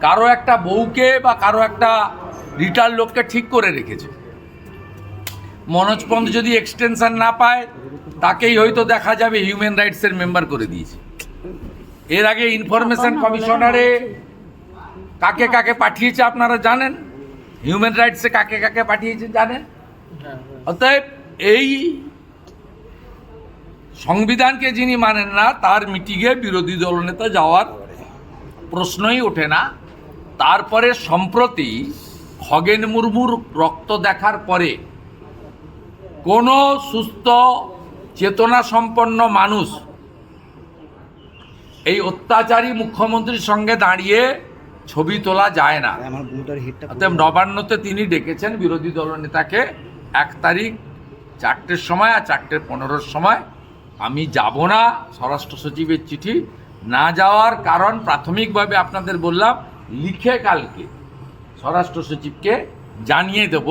কারো একটা বউকে বা কারো একটা রিটায়ার্ড লোককে ঠিক করে রেখেছে। মনোজ পন্থ যদি এক্সটেনশন না পায় তাকেই হয়তো দেখা যাবে হিউম্যান রাইটসের মেম্বার করে দিয়েছে। এর আগে ইনফরমেশন কমিশনারে কাকে কাকে পাঠিয়েছে আপনারা জানেন, হিউম্যান রাইটসে কাকে কাকে পাঠিয়েছে জানেন। অতএব এই সংবিধানকে যিনি মানেন না তার মিটিংয়ে বিরোধী দলনেতা যাওয়ার প্রশ্নই ওঠে না। তারপরে সম্প্রতি খগেন মুর্মুর রক্ত দেখার পরে কোনো সুস্থ চেতনা সম্পন্ন মানুষ এই অত্যাচারী মুখ্যমন্ত্রীর সঙ্গে দাঁড়িয়ে ছবি তোলা যায় না। অতএব নবান্নতে তিনি ডেকেছেন বিরোধী দলনেতাকে 1 তারিখ 4টের সময় আর 4:15-র সময়। আমি যাব না, স্বরাষ্ট্র সচিবের চিঠি না যাওয়ার কারণ প্রাথমিকভাবে আপনাদের বললাম, লিখে কালকে স্বরাষ্ট্র সচিবকে জানিয়ে দেব